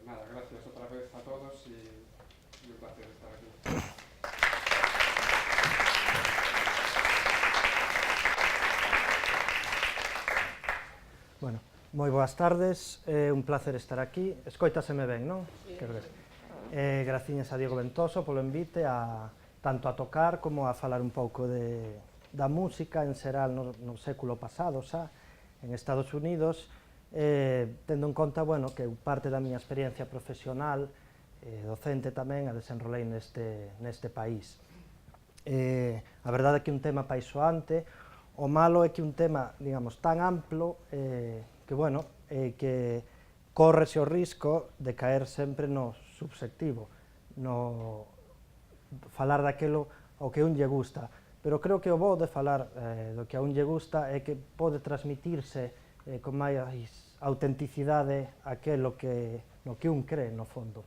nada, gracias otra vez a todos y un placer estar aquí. Bueno, moi boas tardes, é un placer estar aquí. Escoitaseme ben, non? Sí. Graciñas a Diego Ventoso polo envite tanto a tocar como a falar un pouco da música en xeral no século pasado xa, en Estados Unidos, tendo en conta, bueno, que parte da miña experiencia profesional, docente tamén, a desenrolei neste país. A verdade é que un tema paisoante. O malo é que un tema, digamos, tan amplo que, bueno, que córrese o risco de caer sempre no subxectivo, no falar daquelo ao que un lle gusta. Pero creo que o bo de falar do que a un lle gusta é que pode transmitirse con máis autenticidade aquelo no que un cree, no fondo.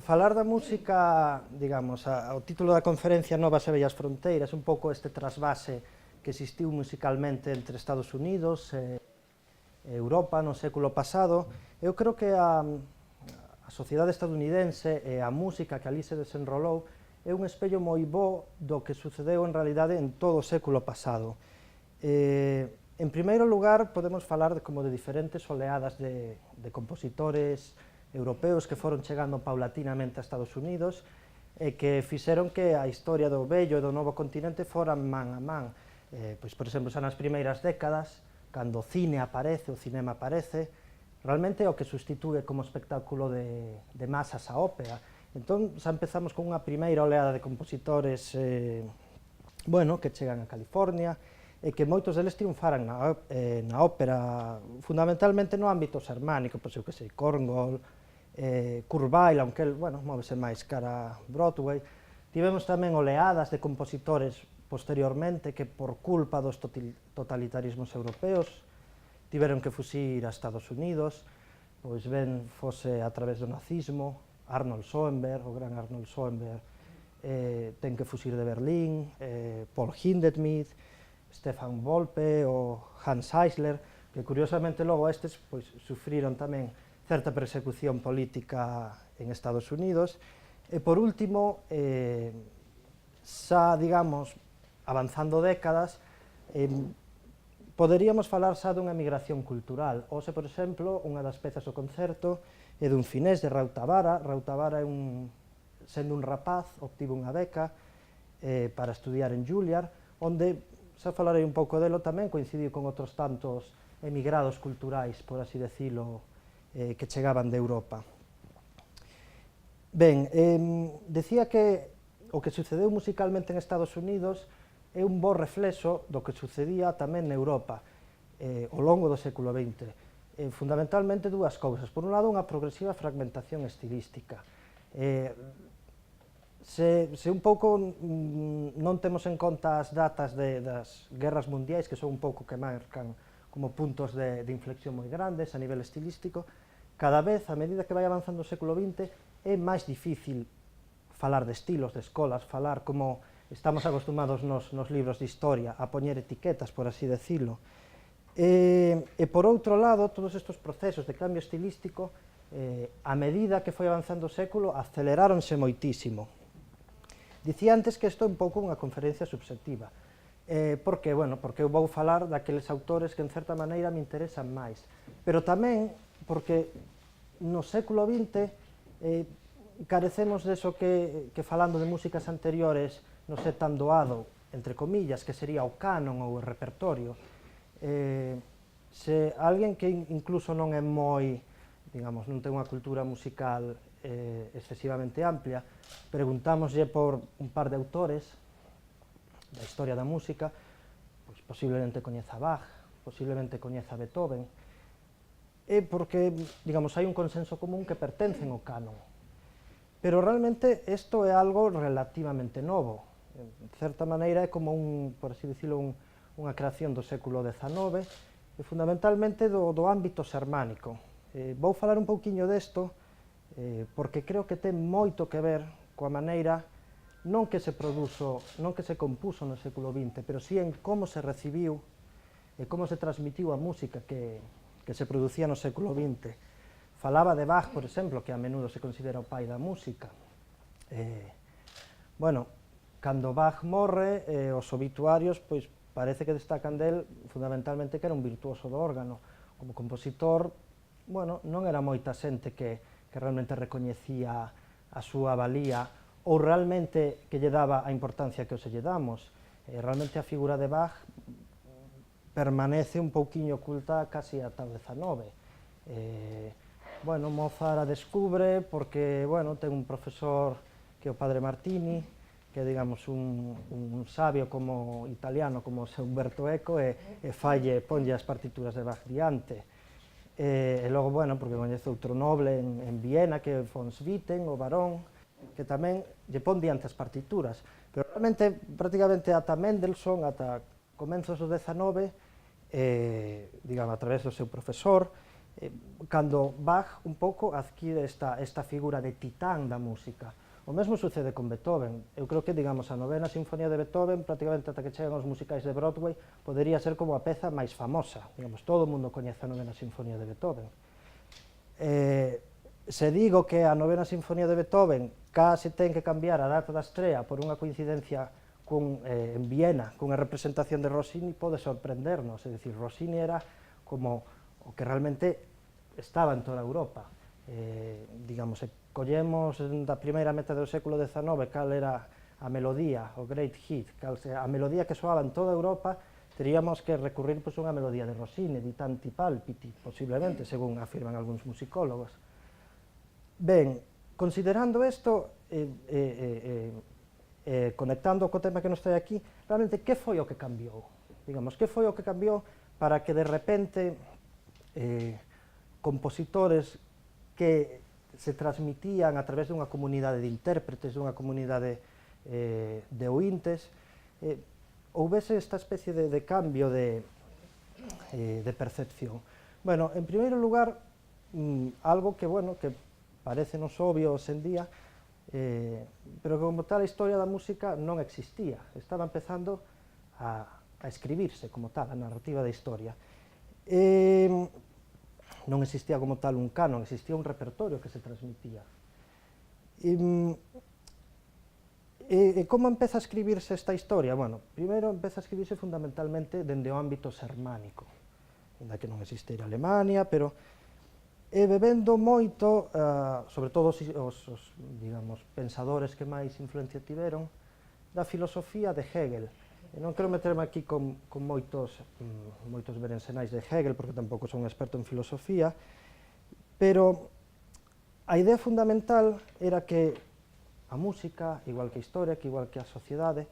Falar da música, digamos, o título da conferencia Novas e Vellas Fronteiras, un pouco este trasvase que existiu musicalmente entre Estados Unidos e Europa no século pasado. Eu creo que a sociedade estadounidense e a música que ali se desenrolou é un espello moi bo do que sucedeu en realidade en todo o século pasado. En primeiro lugar, podemos falar como de diferentes oleadas de compositores europeos que foron chegando paulatinamente a Estados Unidos e que fixeron que a historia do vello e do novo continente foran man a man. Pois, por exemplo, xa nas primeiras décadas, cando o cine aparece, o cinema aparece, realmente é o que sustitúe como espectáculo de masas a ópera. Entón, xa empezamos con unha primeira oleada de compositores que chegan a California e que moitos deles triunfaran na ópera, fundamentalmente no ámbito xermánico, pois eu que sei, Korngold, Kurt Weill, aunque el, móvese máis cara a Broadway. Tivemos tamén oleadas de compositores posteriormente que, por culpa dos totalitarismos europeos, tiveron que fuxir a Estados Unidos, pois ben fose a través do nazismo. Arnold Schoenberg, o gran Arnold Schoenberg, ten que fuxir de Berlín, Paul Hindemith, Stefan Volpe ou Hans Eisler, que curiosamente logo estes sufriron tamén certa persecución política en Estados Unidos. E por último, xa, digamos, avanzando décadas, poderíamos falar xa dunha migración cultural. Hoxe, por exemplo, unha das pezas do concerto é dun finés de Raut Tabara. Raut Tabara, sendo un rapaz, obtivo unha beca para estudiar en Juilliard, onde, xa falarei un pouco delo tamén, coincidiu con outros tantos emigrados culturais, por así decilo, que chegaban de Europa. Ben, decía que o que sucedeu musicalmente en Estados Unidos é un bo reflexo do que sucedía tamén na Europa ao longo do século XX. Fundamentalmente dúas cousas. Por un lado, unha progresiva fragmentación estilística. Se un pouco non temos en conta as datas das guerras mundiais, que son un pouco que marcan como puntos de inflexión moi grandes a nivel estilístico, cada vez, a medida que vai avanzando o século XX, é máis difícil falar de estilos, de escolas, falar como estamos acostumados nos libros de historia, a poñer etiquetas, por así decirlo. E por outro lado, todos estes procesos de cambio estilístico, a medida que foi avanzando o século, aceleráronse moitísimo. Dicía antes que isto é un pouco unha conferencia subxectiva. Por que? Bueno, porque eu vou falar daqueles autores que en certa maneira me interesan máis, pero tamén porque no século XX carecemos deso que falando de músicas anteriores non é tan doado, entre comillas, que sería o canon ou o repertorio. Se alguén que incluso non é moi, digamos, non ten unha cultura musical excesivamente amplia, preguntámoslle por un par de autores da historia da música, pois posiblemente coñeza Bach, posiblemente coñeza Beethoven, é porque, digamos, hai un consenso común que pertencen ao canon. Pero realmente isto é algo relativamente novo. En certa maneira é como por así dicilo, unha creación do século XIX, e fundamentalmente do ámbito xermánico. Vou falar un pouquiño desto, porque creo que ten moito que ver coa maneira non que se compuso no século XX, pero sí en como se recibiu e como se transmitiu a música que se producía no século XX. falaba de Bach, por exemplo, que a menudo se considera o pai da música. Bueno, cando Bach morre, os obituarios pois, parece que destacan del fundamentalmente que era un virtuoso do órgano. Como compositor, bueno, non era moita xente que realmente recoñecía a súa valía ou realmente que lle daba a importancia que hoxe lle damos. Realmente a figura de Bach permanece un pouquiño oculta casi ata o XIX. Bueno, Mozart a descubre porque, bueno, ten un profesor que é o padre Martini, que é, digamos, un sabio como italiano, como se Umberto Eco, e ponlle as partituras de Bach diante. E logo, bueno, porque coñece outro noble en Viena, que é von Swieten, o barón, que tamén lle pon diante as partituras. Pero realmente, prácticamente ata Mendelssohn, ata comenzos do XIX, digamos, a través do seu profesor, cando Bach un pouco adquire esta figura de titán da música. O mesmo sucede con Beethoven. Eu creo que, digamos, a novena sinfonía de Beethoven, prácticamente ata que chegan os musicais de Broadway, podería ser como a peza máis famosa. Digamos, todo o mundo coñece a novena sinfonía de Beethoven. Se digo que a novena sinfonía de Beethoven case ten que cambiar a data da estrea por unha coincidencia en Viena, cunha representación de Rossini, pode sorprendernos. É dicir, Rossini era como o que realmente estaba en toda Europa. Digamos, se collemos da primeira metade do século XIX cal era a melodía, o great hit, a melodía que soaba en toda Europa, teríamos que recurrir a unha melodía de Rossini, di tanti palpiti, posiblemente, según afirman algúns musicólogos. Ben, considerando isto, conectando co tema que nos trae aquí, realmente, que foi o que cambiou? Digamos, que foi o que cambiou para que de repente compositores que se transmitían a través dunha comunidade de intérpretes, dunha comunidade de ointes, houvese esta especie de cambio de percepción? Bueno, en primeiro lugar, algo que, bueno, que parecenos obvio hoxe en día, pero que como tal a historia da música non existía, estaba empezando a escribirse como tal, a narrativa da historia. Non existía como tal un canon, existía un repertorio que se transmitía. Como empeza a escribirse esta historia? Bueno, primeiro empeza a escribirse fundamentalmente dende o ámbito xermánico, ainda que non existira Alemania, pero bebendo moito, sobre todo os digamos, pensadores que máis influencia tiveron, da filosofía de Hegel. Non quero meterme aquí con moitos berenxenais de Hegel, porque tampouco son experto en filosofía, pero a idea fundamental era que a música, igual que a historia, que igual que a sociedade,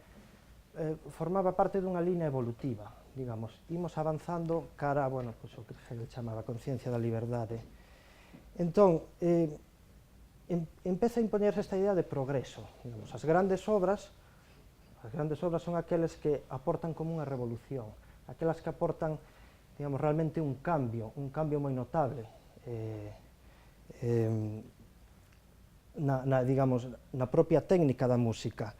formaba parte dunha línea evolutiva, digamos, imos avanzando cara, bueno, pues, o que Hegel chamaba conciencia da liberdade. Entón, empeza a impoñerse esta idea de progreso, digamos, as grandes obras son aqueles que aportan como unha revolución, aquelas que aportan, digamos, realmente un cambio moi notable, digamos, na propia técnica da música.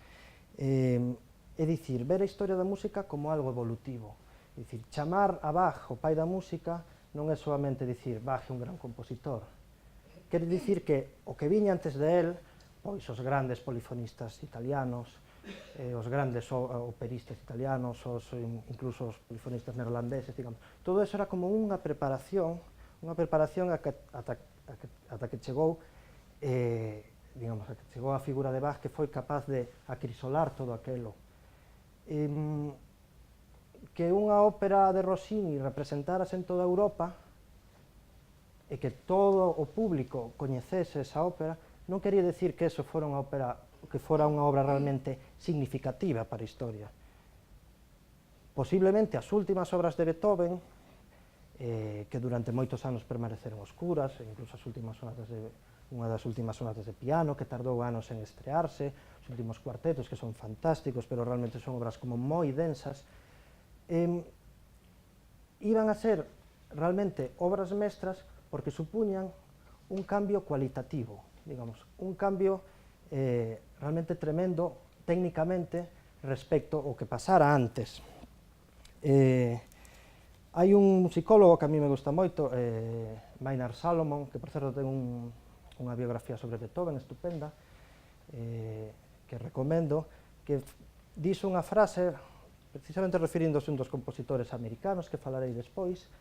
É dicir, ver a historia da música como algo evolutivo. É dicir, chamar a Bach o pai da música non é solamente dicir Bach é un gran compositor. Quere dicir que o que viña antes de él, pois os grandes polifonistas italianos, os grandes operistas italianos, incluso os polifonistas neerlandeses, digamos, todo eso era como unha preparación ata que chegou, digamos, a que chegou a figura de Bach, que foi capaz de acrisolar todo aquelo. Que unha ópera de Rossini representárase en toda Europa e que todo o público coñecese esa ópera, non quería decir que eso fora unha obra realmente significativa para a historia. Posiblemente as últimas obras de Beethoven, que durante moitos anos permaneceron oscuras, incluso unha das últimas sonatas de piano, que tardou anos en estrearse, os últimos cuartetos, que son fantásticos, pero realmente son obras como moi densas, iban a ser realmente obras mestras porque supuñan un cambio cualitativo, digamos, un cambio realmente tremendo técnicamente respecto ao que pasara antes. Hai un musicólogo que a mí me gusta moito, Maynard Salomon, que por certo ten unha biografía sobre Beethoven estupenda, que recomendo, que dixo unha frase, precisamente referíndose a un dos compositores americanos, que falarei despois,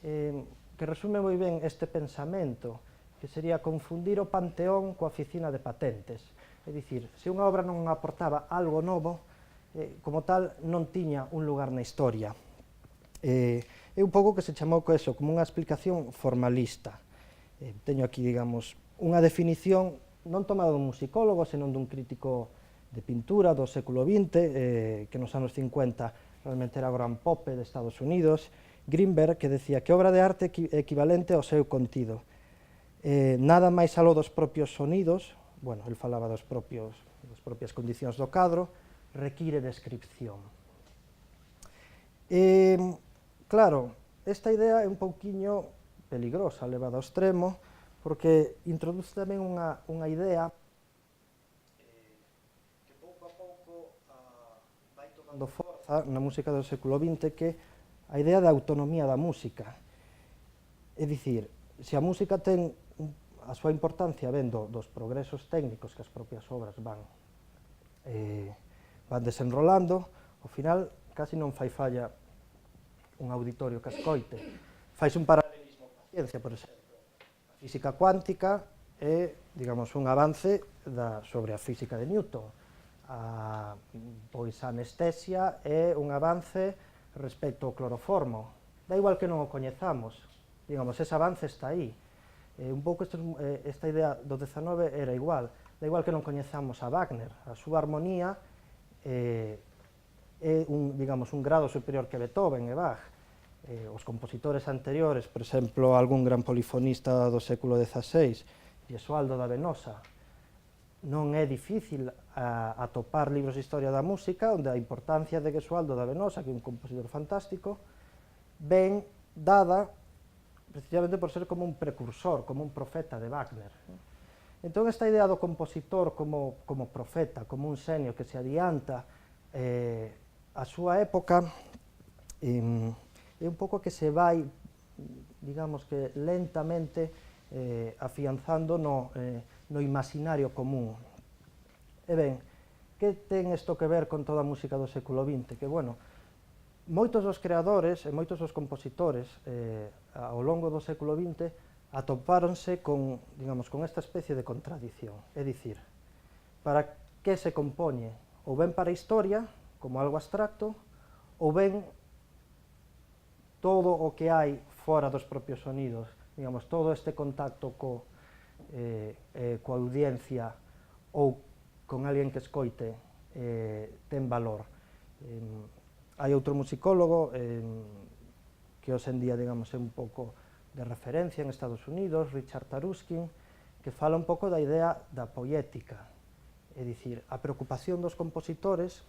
que resume moi ben este pensamento, que sería confundir o Panteón coa oficina de patentes. É dicir, se unha obra non aportaba algo novo, como tal, non tiña un lugar na historia. É un pouco que se chamou eso, como unha explicación formalista. Teño aquí, digamos, unha definición non tomada dun musicólogo, senón dun crítico de pintura do século XX, que nos anos 50 realmente era o gran pope de Estados Unidos, Greenberg, que decía que obra de arte é equivalente ao seu contido. Nada máis aló dos propios sonidos, bueno, el falaba das propias condicións do cadro, require descripción. Claro, esta idea é un pouquiño peligrosa, levada ao extremo, porque introduce tamén unha idea que pouco a pouco vai tomando forza na música do século XX, que a idea da autonomía da música. É dicir, se a música ten a súa importancia vendo dos progresos técnicos que as propias obras van desenrolando, ao final casi non fai falla un auditorio que escoite. Faise un paralelismo coa ciencia, por exemplo. A física cuántica é, digamos, un avance sobre a física de Newton. Pois a anestesia é un avance respecto ao cloroformo. Da igual que non o coñezamos, digamos, ese avance está aí. Un pouco esta idea do XIX era igual. Da igual que non coñezamos a Wagner, a súa armonía é digamos, un grado superior que Beethoven e Bach. Os compositores anteriores, por exemplo, algún gran polifonista do século XVI, Gesualdo da Venosa, non é difícil atopar libros de historia da música onde a importancia de Gesualdo da Venosa, que é un compositor fantástico, ben dada precisamente por ser como un precursor, como un profeta de Wagner. Entón, esta idea do compositor como profeta, como un xenio que se adianta a súa época, é un pouco que se vai, digamos que lentamente, afianzando no imaginario común. E ben, que ten isto que ver con toda a música do século XX? Que, bueno, moitos dos creadores e moitos dos compositores ao longo do século XX atopáronse con, digamos, con esta especie de contradición. É dicir, para que se compoñe? Ou ben para a historia, como algo abstracto, ou ben todo o que hai fora dos propios sonidos, digamos, todo este contacto coa audiencia ou con alguén que escoite ten valor. Hai outro musicólogo que hoxe en día, digamos, é un pouco de referencia en Estados Unidos, Richard Taruskin, que fala un pouco da idea da poética, é dicir, a preocupación dos compositores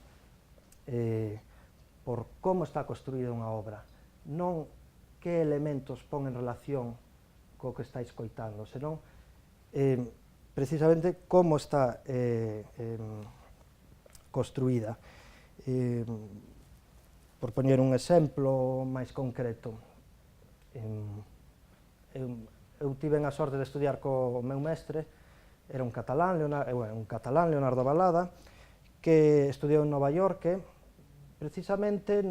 por como está construída unha obra, non que elementos pon en relación co que está escoitando, senón precisamente como está construída. Por poñer un exemplo máis concreto, eu tiven a sorte de estudiar co meu mestre, era un catalán, Leonardo Balada, que estudiou en Nova York, precisamente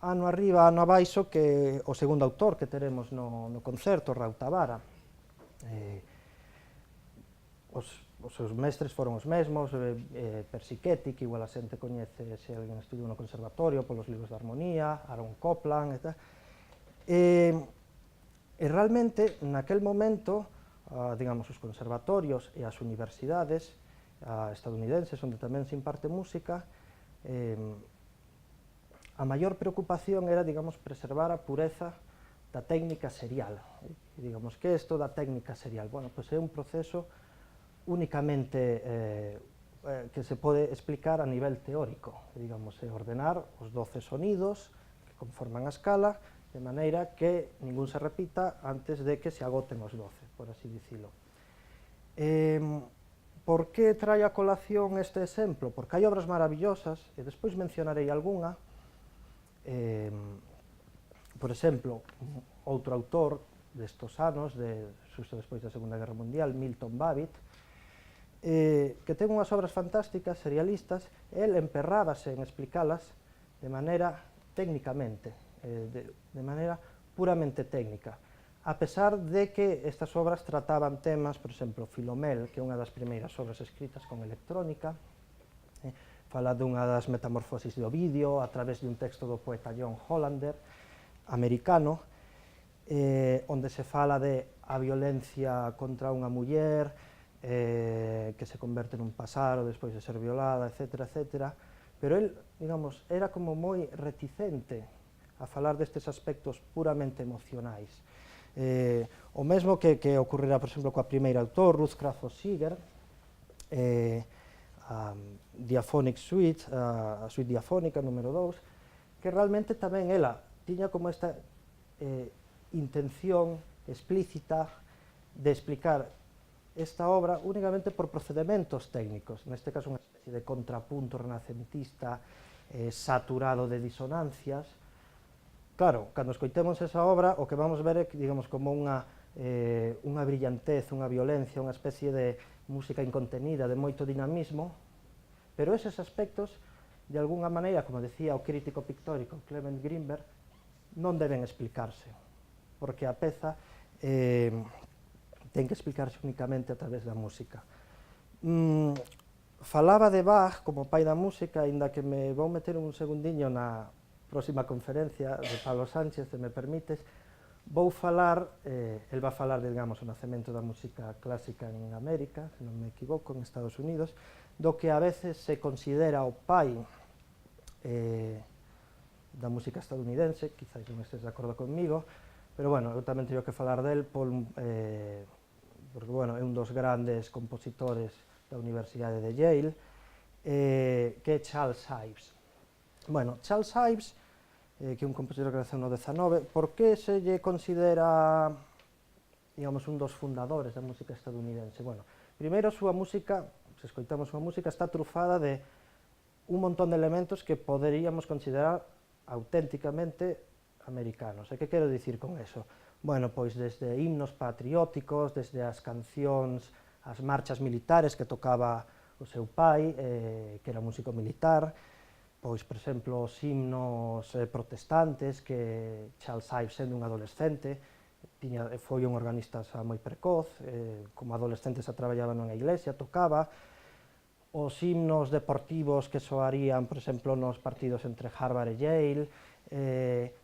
ano arriba, ano abaixo, que o segundo autor que teremos no concerto, Raúl Tavara. Os seus mestres foron os mesmos, Persichetti, que igual a xente coñece se alguén estudiou no conservatorio polos libros de armonía, Aaron Copland, etc. E realmente, naquel momento, digamos, os conservatorios e as universidades estadounidenses, onde tamén se imparte música, a maior preocupación era, digamos, preservar a pureza da técnica serial. Digamos, que é isto da técnica serial? Bueno, pois é un proceso únicamente que se pode explicar a nivel teórico, digamos, é ordenar os 12 sonidos que conforman a escala, de maneira que ningún se repita antes de que se agoten os 12, por así dicilo. Por que traio a colación este exemplo? Porque hai obras maravillosas, e despois mencionarei algunha, por exemplo, outro autor destos anos, xusto despois da Segunda Guerra Mundial, Milton Babbitt, que ten unhas obras fantásticas, serialistas, el emperrábase en explicalas de maneira técnicamente, de maneira puramente técnica, a pesar de que estas obras trataban temas, por exemplo, Filomel, que é unha das primeiras obras escritas con electrónica, fala dunha das metamorfosis de Ovidio a través de un texto do poeta John Hollander, americano, onde se fala de a violencia contra unha muller, que se converte nun pasaro despois de ser violada, etc., etc., pero el, digamos, era como moi reticente a falar destes aspectos puramente emocionais. O mesmo que ocurrirá, por exemplo, coa primeira autor, Ruth Crawford Seeger, a Diaphonic Suite, a suite diafónica número 2, que realmente tamén ela tiña como esta intención explícita de explicar esta obra únicamente por procedementos técnicos, neste caso unha especie de contrapunto renacentista saturado de disonancias. Claro, cando escoitemos esa obra, o que vamos ver é, digamos, como unha brillantez, unha violencia, unha especie de música incontenida, de moito dinamismo, pero eses aspectos, de alguna maneira, como decía o crítico pictórico Clement Greenberg, non deben explicarse, porque a peza ten que explicarse únicamente a través da música. Falaba de Bach como pai da música, aínda que me vou meter un segundiño na próxima conferencia de Pablo Sánchez, se me permites, vou falar, el va a falar de, digamos, o nacemento da música clásica en América, se non me equivoco, en Estados Unidos, do que a veces se considera o pai da música estadounidense, quizáis non estés de acordo conmigo, pero, bueno, eu tamén teño que falar del, porque, bueno, é un dos grandes compositores da Universidade de Yale, que é Charles Ives. Bueno, Charles Ives, que é un compositor que naceu no 19, por que se lle considera, digamos, un dos fundadores da música estadounidense? Bueno, primeiro, a súa música, se escoitamos a súa música, está trufada de un montón de elementos que poderíamos considerar auténticamente americanos. E que quero dicir con eso? Bueno, pois desde himnos patrióticos, desde as cancións, as marchas militares que tocaba o seu pai, que era músico militar, pois, por exemplo, os himnos protestantes que Charles Ives, sendo un adolescente, foi un organista xa moi precoz, como adolescente xa traballaba nunha iglesia, tocaba, os himnos deportivos que soarían, por exemplo, nos partidos entre Harvard e Yale,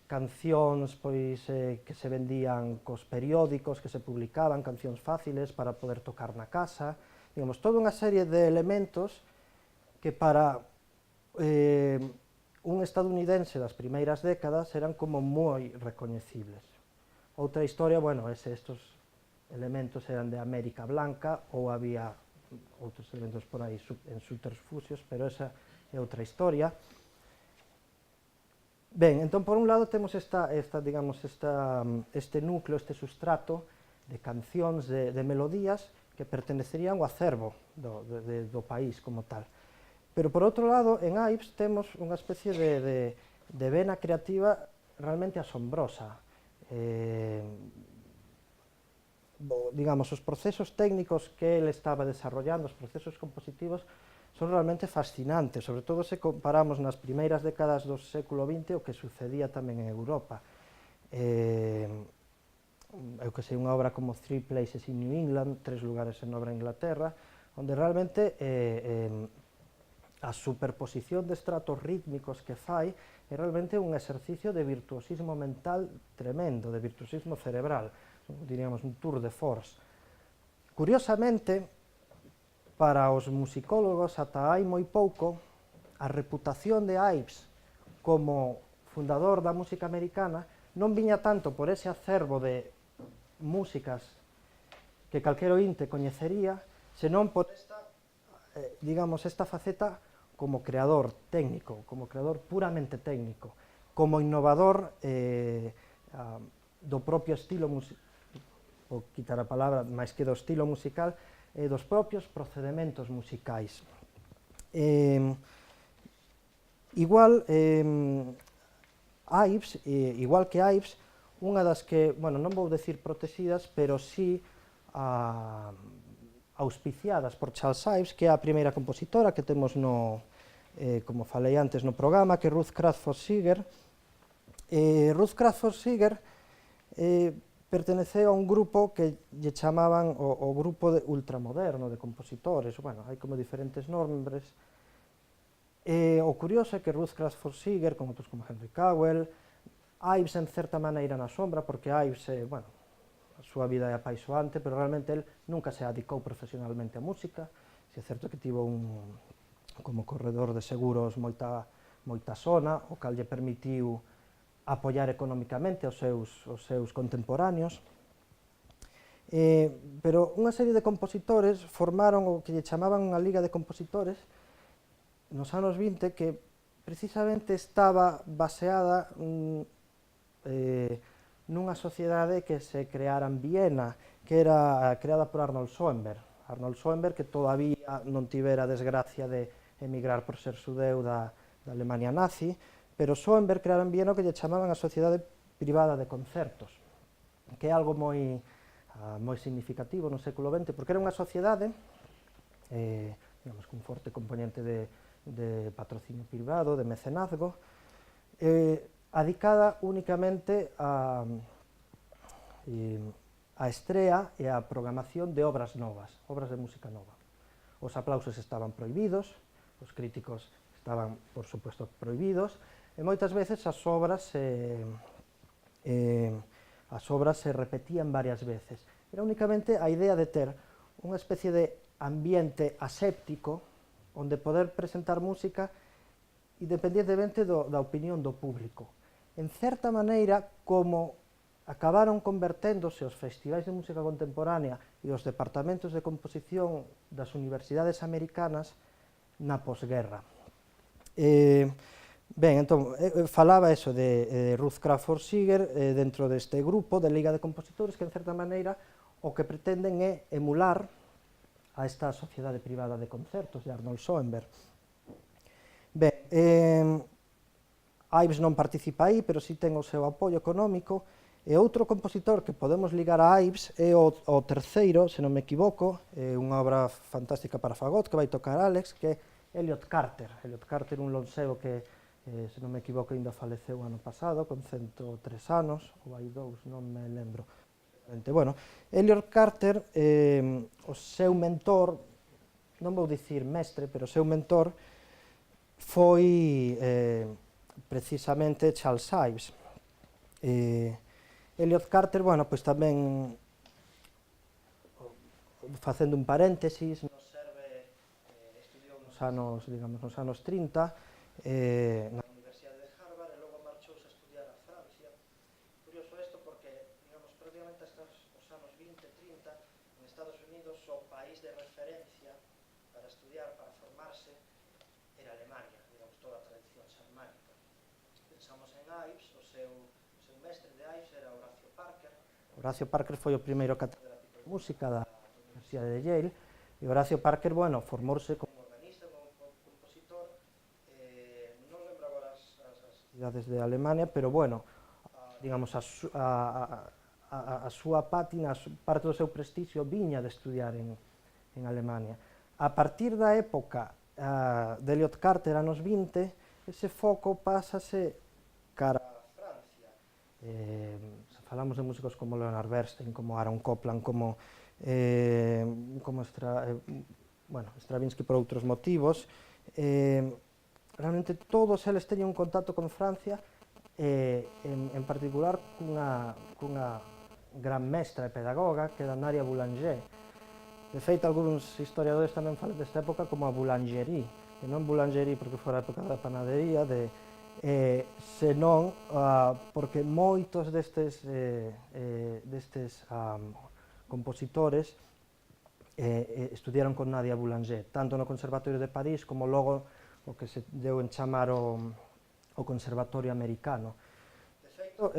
cancións pois, que se vendían cos periódicos, que se publicaban, cancións fáciles para poder tocar na casa, digamos, toda unha serie de elementos que para un estadounidense das primeiras décadas eran como moi recoñecibles. Outra historia, bueno, estes elementos eran de América Blanca ou había outros elementos por aí en subterfuxios, pero esa é outra historia. Ben, entón, por un lado, temos este núcleo, este sustrato de cancións, de melodías que pertenecerían ao acervo do país como tal. Pero, por outro lado, en Ives temos unha especie de vena creativa realmente asombrosa. Digamos, os procesos técnicos que ele estaba desarrollando, os procesos compositivos, son realmente fascinantes, sobre todo se comparamos nas primeiras décadas do século XX o que sucedía tamén en Europa. Eu que sei, unha obra como Three Places in New England, 3 lugares en obra en Inglaterra, onde realmente a superposición de estratos rítmicos que fai é realmente un exercicio de virtuosismo mental tremendo, de virtuosismo cerebral, diríamos un tour de force. Curiosamente, para os musicólogos, ata hai moi pouco, a reputación de Ives como fundador da música americana non viña tanto por ese acervo de músicas que calquero inte coñecería, senón por esta, digamos, esta faceta como creador técnico, como creador puramente técnico, como innovador do propio estilo musical, ou quitar a palabra, máis que do estilo musical, dos propios procedementos musicais. Igual, Ives, igual que Ives, unha das que, bueno, non vou decir protegidas, pero sí auspiciadas por Charles Ives, que é a primeira compositora que temos no, como falei antes no programa, que é Ruth Crawford Seeger. Ruth Crawford Seeger perteneceu a un grupo que lle chamaban o grupo ultramoderno de compositores, bueno, hai como diferentes nombres. O curioso é que Ruth Crawford Seeger, con outros como Henry Cowell, Ives en certa maneira na sombra, porque Ives, bueno, a súa vida é apaixoante, pero realmente el nunca se adicou profesionalmente á música, se é certo que tivo como corredor de seguros moita sona, o cal lle permitiu apoiar económicamente os seus contemporáneos, pero unha serie de compositores formaron o que lle chamaban unha liga de compositores nos anos 20 que precisamente estaba baseada nunha sociedade que se creara en Viena, que era creada por Arnold Schoenberg. Arnold Schoenberg, que todavía non tivera a desgracia de emigrar por ser xudeu da Alemania nazi, pero Schoenberg creara en Viena o que lle chamaban a Sociedade Privada de Concertos, que é algo moi significativo no século XX, porque era unha sociedade, digamos, cun forte componente de patrocinio privado, de mecenazgo, adicada únicamente a estrea e a programación de obras novas, obras de música nova. Os aplausos estaban prohibidos, os críticos estaban, por suposto, prohibidos, e moitas veces as obras se repetían varias veces. Era únicamente a idea de ter unha especie de ambiente aséptico onde poder presentar música independentemente da opinión do público. En certa maneira, como acabaron converténdose os festivais de música contemporánea e os departamentos de composición das universidades americanas na posguerra. Ben, entón, falaba eso de Ruth Crawford Seeger dentro deste grupo de Liga de Compositores que, en certa maneira, o que pretenden é emular a esta sociedade privada de concertos de Arnold Schoenberg. Ben, Ives non participa aí, pero si ten o seu apoio económico, e outro compositor que podemos ligar a Ives é o terceiro, se non me equivoco, unha obra fantástica para fagot que vai tocar Alex, que é Elliot Carter. Elliot Carter, un lonxevo que, se non me equivoco, ainda faleceu ano pasado, con 103 anos, ou hai dous, non me lembro. Bueno, Elliot Carter, o seu mentor, non vou dicir mestre, pero o seu mentor foi precisamente Charles Ives. Elliot Carter, bueno, pois tamén, facendo un paréntesis, nos serve, estudiou nos anos 30, na Universidade de Harvard, e logo marchouse a estudiar a Francia. Curioso isto porque, digamos, prácticamente hasta os anos 20, 30, en Estados Unidos, o país de referencia para estudiar, para formarse, era Alemania, digamos, toda a tradición xermánica. Pensamos en Ives, o seu mestre de Ives era Horacio Parker. Horacio Parker foi o primeiro catedrático de música da Universidade de Yale, e Horacio Parker, bueno, formouse como organista, como compositor, non lembro agora as cidades de Alemania, pero, bueno, digamos, a súa pátina, parte do seu prestixio viña de estudiar en Alemania. A partir da época de Elliot Carter, anos 20, ese foco pásase cara a Francia. Falamos de músicos como Leonard Bernstein, como Aaron Copland, como Stravinsky por outros motivos. Realmente todos eles teñen un contacto con Francia, en particular cunha gran mestra e pedagoga que era Nadia Boulanger. De feito, algúns historiadores tamén falan desta época como a boulangerie, e non boulangerie porque fora a época da panadería, senón porque moitos destes compositores estudiaron con Nadia Boulanger, tanto no Conservatorio de París como logo o que se deu en chamar o Conservatorio Americano. De feito,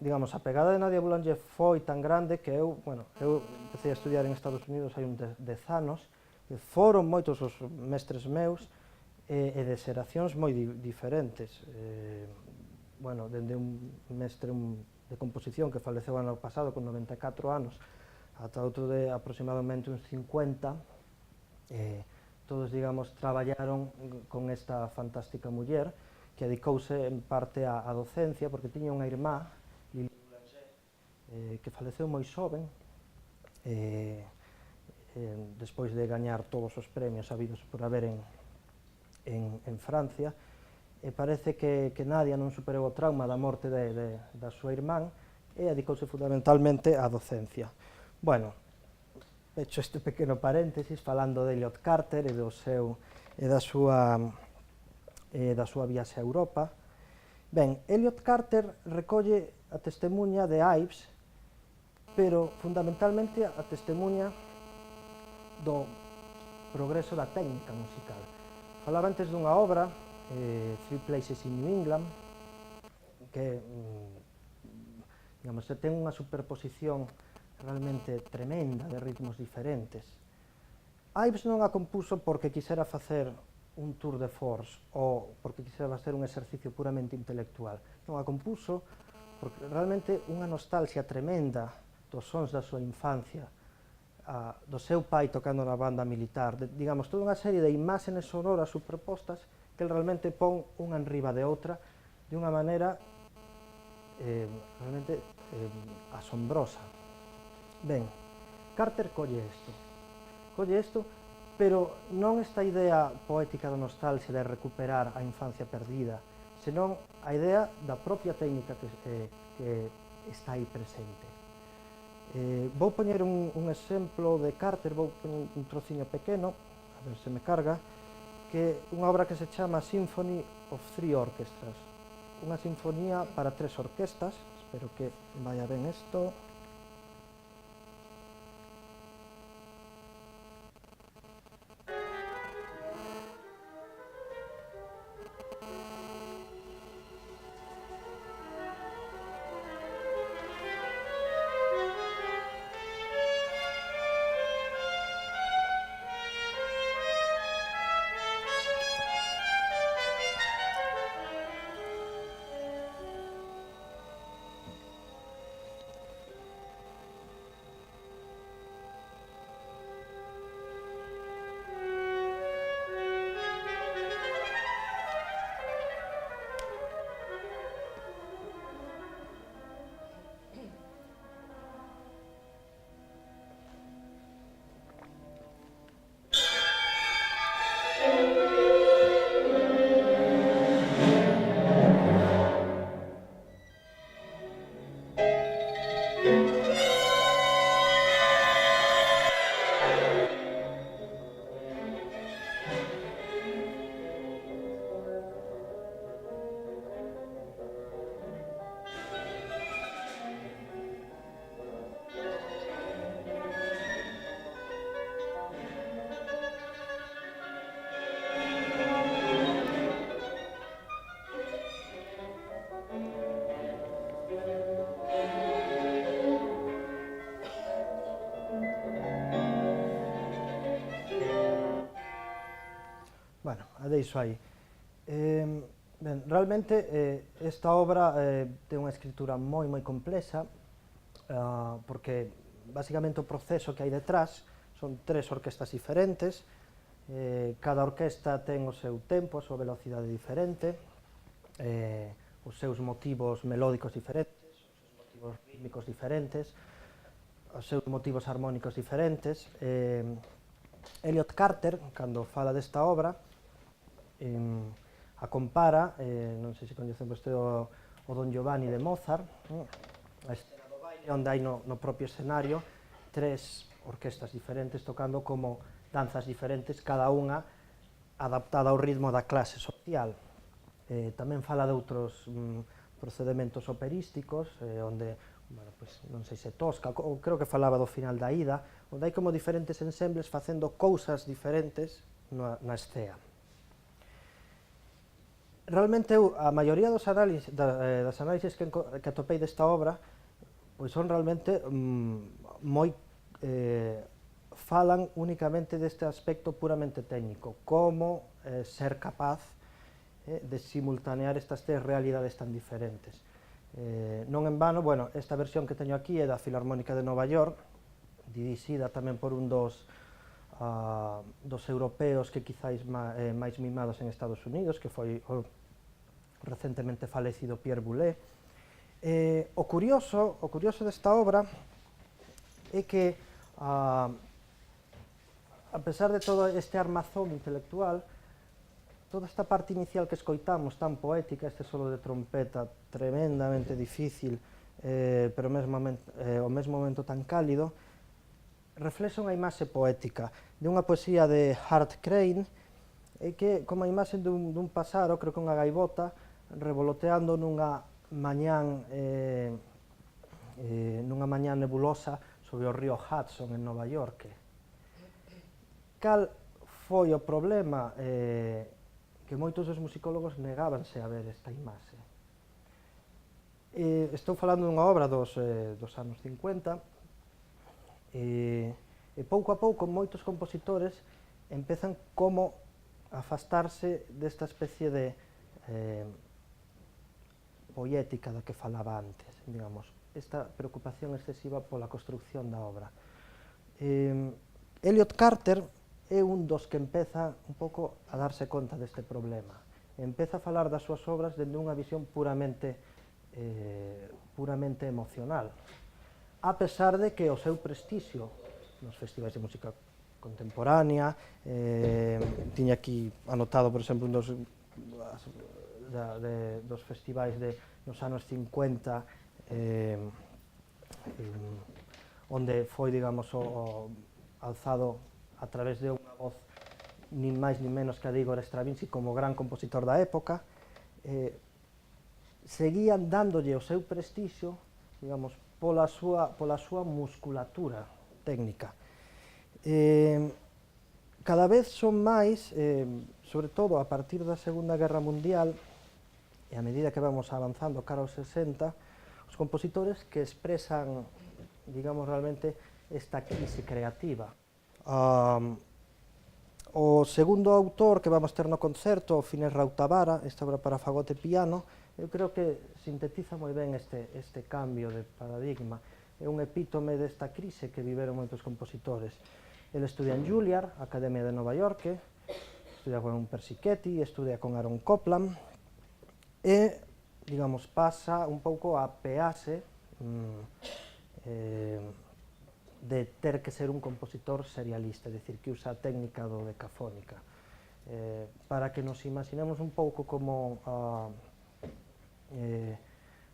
digamos, a pegada de Nadia Boulanger foi tan grande que eu empecé a estudiar en Estados Unidos hai uns 10 anos, e foron moitos os mestres meus e de xeracións moi diferentes. bueno, dende un mestre de composición que faleceu ano pasado con 94 anos, ata outro de aproximadamente uns 50, todos, digamos, traballaron con esta fantástica muller que dedicouse en parte á docencia, porque tiña unha irmá, Lili Boulanger, que faleceu moi xoven, despois de gañar todos os premios habidos por haber en Francia, e parece que Nadia non superou o trauma da morte da súa irmán e dedicouse fundamentalmente á docencia. Bueno, pecho este pequeno paréntesis falando de Elliot Carter e da súa viaxe a Europa. Ben, Elliot Carter recolle a testemunha de Ives, pero fundamentalmente a testemunha do progreso da técnica musical. Falaba antes dunha obra, Three Places in New England, que digamos, ten unha superposición realmente tremenda de ritmos diferentes. Ives non a compuso porque quixera facer un tour de force ou porque quixera facer un exercicio puramente intelectual. Non a compuso porque realmente unha nostalgia tremenda dos sons da súa infancia, do seu pai tocando na banda militar, digamos, toda unha serie de imaxes sonoras superpostas que realmente pon unha enriba de outra de unha maneira realmente asombrosa. Ben, Carter colle isto, pero non esta idea poética da nostalgia de recuperar a infancia perdida, senón a idea da propia técnica que está aí presente. Vou poñer un exemplo de Carter, vou poñer un trociño pequeno, a ver se me carga, que é unha obra que se chama Symphony of Three Orchestras, unha sinfonía para 3 orquestas, espero que vaya ben isto. Bueno, a deixo aí. Ben, realmente esta obra ten unha escritura moi complexa, porque basicamente o proceso que hai detrás son 3 orquestas diferentes, cada orquesta ten o seu tempo, a súa velocidade diferente, os seus motivos melódicos diferentes, os seus motivos rítmicos diferentes, os seus motivos armónicos diferentes. Elliot Carter, cando fala desta obra, a compara, non sei se coñecen vostede o Don Giovanni de Mozart, a escena do baile, onde hai no propio escenario 3 orquestas diferentes tocando como danzas diferentes, cada unha adaptada ao ritmo da clase social. Tamén fala de outros procedementos operísticos, onde, bueno, pues, non sei se Tosca, ou creo que falaba do final da Ida, onde hai como diferentes ensembles facendo cousas diferentes na escena. Realmente a maioría das análises que atopei desta obra pois son realmente moi falan únicamente deste aspecto puramente técnico, como ser capaz de simultanear estas tres realidades tan diferentes. Non en vano, bueno, esta versión que teño aquí é da Filarmónica de Nova York, dirixida tamén por un dos europeos que quizáis máis mimados en Estados Unidos, que foi o recentemente falecido Pierre Boulez. O curioso desta obra é que, a pesar de todo este armazón intelectual, toda esta parte inicial que escoitamos, tan poética, este solo de trompeta tremendamente difícil, pero ao mesmo momento tan cálido, reflexa unha imaxe poética de unha poesía de Hart Crane, que como a imaxe dun pasaro, creo que unha gaivota, revoloteando nunha mañán nebulosa sobre o río Hudson en Nova York. Cal foi o problema? Que moitos dos musicólogos negábanse a ver esta imaxe. Estou falando dunha obra dos anos 50, e pouco a pouco moitos compositores empezan como a afastarse desta especie de poética da que falaba antes, digamos, esta preocupación excesiva pola construcción da obra. Elliot Carter é un dos que empeza un pouco a darse conta deste problema. Empeza a falar das súas obras dende unha visión puramente emocional, a pesar de que o seu prestixio nos festivais de música contemporánea, tiña aquí anotado, por exemplo, un dos festivais nos anos 50, onde foi, digamos, alzado a través de unha voz nin máis nin menos que a de Igor Stravinsky como gran compositor da época, seguían dándolle o seu prestixio, digamos, pola súa musculatura técnica. Cada vez son máis, sobre todo a partir da Segunda Guerra Mundial, e a medida que vamos avanzando cara aos 60, os compositores que expresan, digamos, realmente esta crise creativa. O segundo autor que vamos ter no concerto, o Finés Rautavaara, esta obra para fagote e piano, eu creo que sintetiza moi ben este cambio de paradigma. É un epítome desta crise que viveron moitos compositores. Ele estudia en Juilliard, Academia de Nova York, estudia con Persichetti, estudia con Aaron Copland, e, digamos, pasa un pouco a apearse de ter que ser un compositor serialista, é dicir, que usa a técnica do decafónica. Para que nos imaginemos un pouco como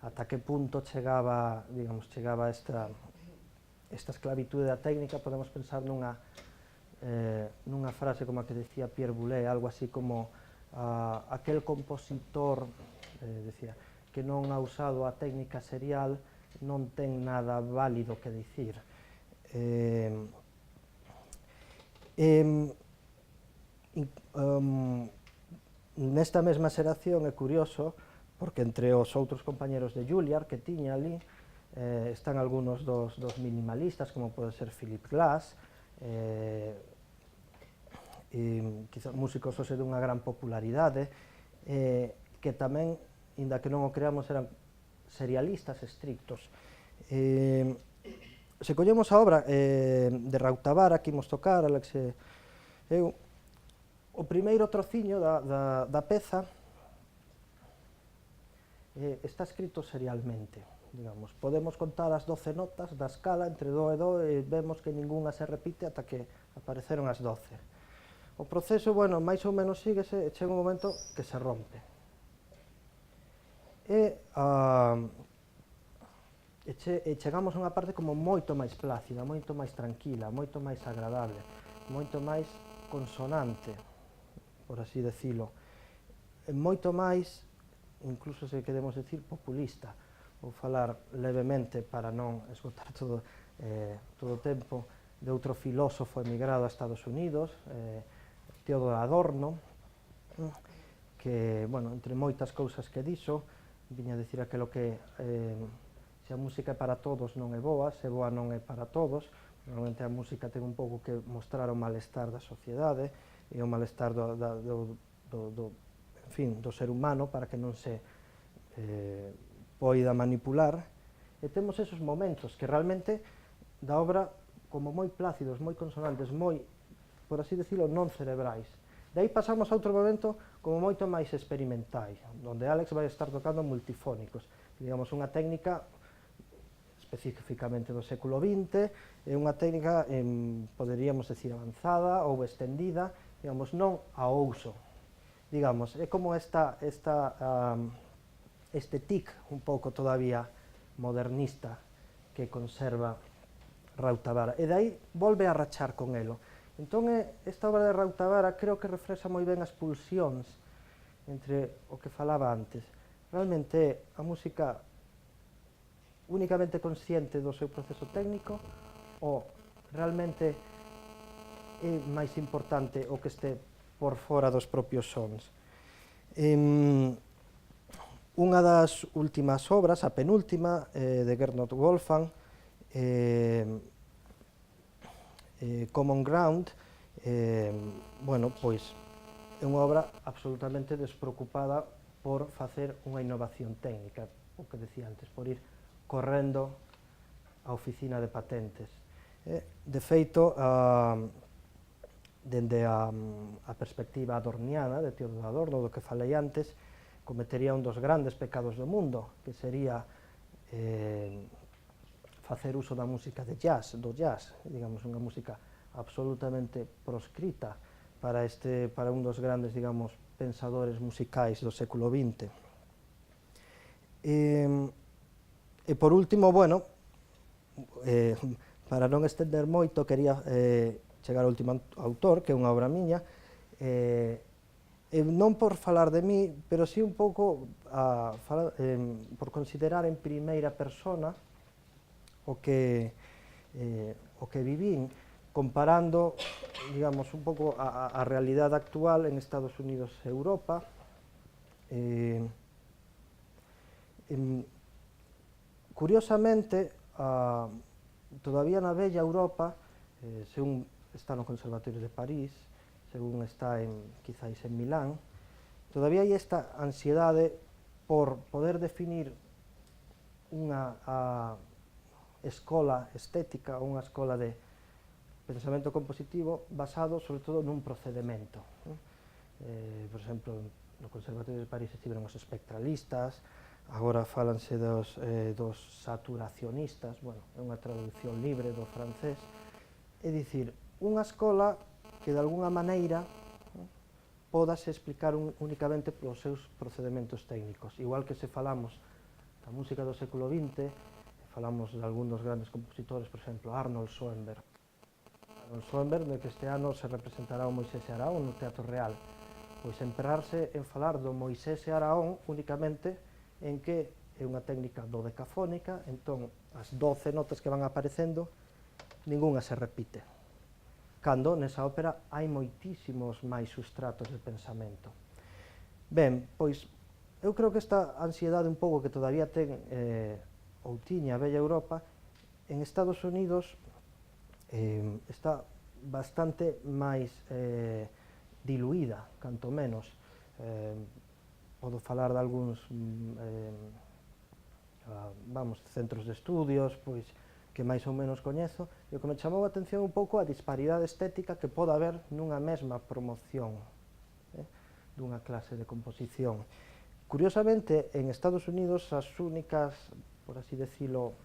ata que punto chegaba esta esclavitude da técnica, podemos pensar nunha frase como a que decía Pierre Boulez, algo así como aquel compositor decía, que non ha usado a técnica serial non ten nada válido que dicir. Nesta mesma xeración é curioso, porque entre os outros compañeros de Juilliard que tiña ali, están algúns dos minimalistas, como pode ser Philip Glass, quizá músicos hoxe dunha gran popularidade, que tamén, inda que non o creamos, eran serialistas estrictos. Se collemos a obra de Rautavaara que imos tocar, Alex, o primeiro trociño da peza está escrito serialmente, digamos. Podemos contar as 12 notas da escala entre do e do e vemos que ningunha se repite ata que apareceron as 12. O proceso, bueno, máis ou menos síguese e chega un momento que se rompe. E chegamos a unha parte como moito máis plácida, moito máis tranquila, moito máis agradable, moito máis consonante, por así decilo, moito máis, incluso se queremos decir, populista. Vou falar levemente para non esgotar todo o tempo de outro filósofo emigrado a Estados Unidos, Theodor Adorno, que, bueno, entre moitas cousas que dixo, viña a dicir aquilo que se a música é para todos non é boa, se boa non é para todos. Normalmente a música ten un pouco que mostrar o malestar da sociedade e o malestar en fin, do ser humano para que non se poida manipular, e temos esos momentos que realmente da obra como moi plácidos, moi consonantes, moi, por así decirlo, non cerebrais. De aí pasamos a outro momento como moito máis experimentais, onde Alex vai estar tocando multifónicos, digamos, unha técnica especificamente do século XX, é unha técnica, poderíamos decir, avanzada ou extendida, digamos, non a ouso. Digamos, é como este tic un pouco todavía modernista que conserva Rautavara. E dai volve a rachar con elo. Entón, esta obra de Rautavara creo que reflexa moi ben as pulsións entre o que falaba antes. Realmente a música únicamente consciente do seu proceso técnico ou realmente é máis importante o que este por fora dos propios sons. Unha das últimas obras, a penúltima, de Gernot Wolfgang, Common Ground, bueno, pois é unha obra absolutamente despreocupada por facer unha innovación técnica, o que decía antes, por ir correndo a oficina de patentes. De feito, dende a perspectiva adorniana de Teodoro Adorno, do que falei antes, cometería un dos grandes pecados do mundo, que sería facer uso da música de jazz, do jazz, digamos, unha música absolutamente proscrita para un dos grandes, digamos, pensadores musicais do século XX. E por último, bueno, para non estender moito, quería chegar ao último autor, que é unha obra miña, non por falar de mí, pero sí un pouco por considerar en primeira persona o que vivín, comparando, digamos, un pouco a realidade actual en Estados Unidos e Europa. Curiosamente, todavía na bella Europa, según está no Conservatorio de París, según está quizáis en Milán, todavía hai esta ansiedade por poder definir unha escola estética, unha escola de pensamento compositivo basado, sobre todo, nun procedimento. Por exemplo, no Conservatorio de París estiveron os espectralistas, agora falanse dos saturacionistas, bueno, é unha traducción libre do francés, é dicir, unha escola que de alguna maneira podase explicar únicamente polos seus procedementos técnicos, igual que se falamos da música do século XX, falamos de algún dos grandes compositores, por exemplo, Arnold Schoenberg. Arnold Schoenberg, de que este ano se representará o Moisés e Araón no Teatro Real, pois emperrarse en falar do Moisés e Araón únicamente en que é unha técnica dodecafónica, entón as 12 notas que van aparecendo, ningunha se repite, cando nesa ópera hai moitísimos máis sustratos de pensamento. Ben, pois, eu creo que esta ansiedade un pouco que todavía ten ou tiña a bella Europa, en Estados Unidos está bastante máis diluída, canto menos. Podo falar de algúns centros de estudios, pois, que máis ou menos coñezo, e o que me chamou a atención un pouco a disparidade estética que pode haber nunha mesma promoción dunha clase de composición. Curiosamente, en Estados Unidos, as únicas, por así decirlo,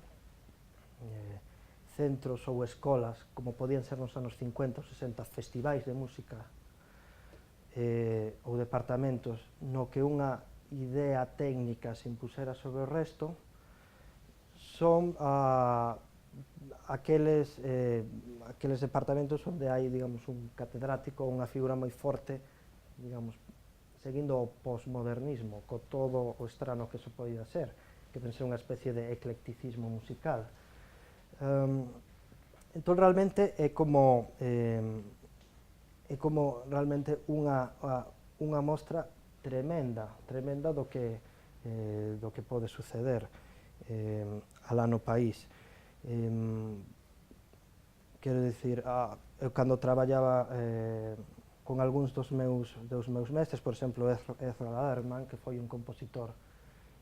centros ou escolas, como podían ser nos anos 50 ou 60, festivais de música ou departamentos no que unha idea técnica se impusera sobre o resto, son aqueles departamentos onde hai, digamos, un catedrático ou unha figura moi forte, digamos, seguindo o postmodernismo, co todo o estrano que eso podía ser, que pensei unha especie de eclecticismo musical. Entón, realmente, é como realmente unha mostra tremenda do que pode suceder alá no país. Quero dicir, eu cando traballaba con algúns dos meus mestres, por exemplo, Ezra Laderman, que foi un compositor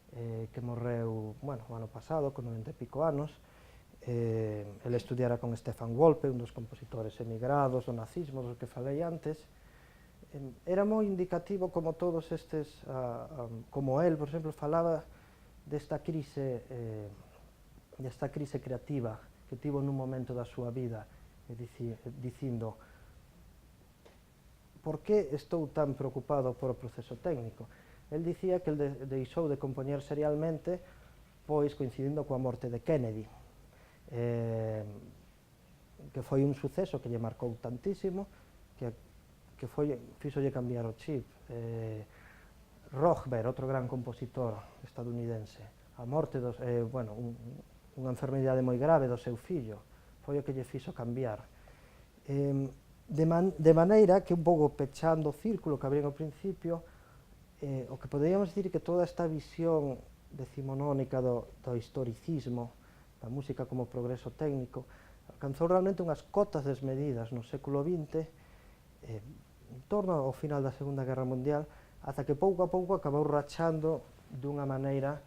que morreu, bueno, o ano pasado, con 90 e pico anos. Ele estudiara con Stefan Wolpe, un dos compositores emigrados do nazismo, dos que falei antes. Era moi indicativo como todos estes, como el, por exemplo, falaba desta crise creativa que tivo nun momento da súa vida, dicindo: por que estou tan preocupado por o proceso técnico? El dicía que el deixou de compoñer serialmente pois coincidindo coa morte de Kennedy, que foi un suceso que lle marcou tantísimo que fixolle cambiar o chip. Rochberg, outro gran compositor estadounidense, a morte unha enfermidade moi grave do seu fillo, foi o que lle fixo cambiar. De maneira que, un pouco pechando o círculo que abrí ao principio, o que poderíamos dicir que toda esta visión decimonónica do historicismo, da música como progreso técnico, alcanzou realmente unhas cotas desmedidas no século XX, en torno ao final da Segunda Guerra Mundial, ata que pouco a pouco acabou rachando dunha maneira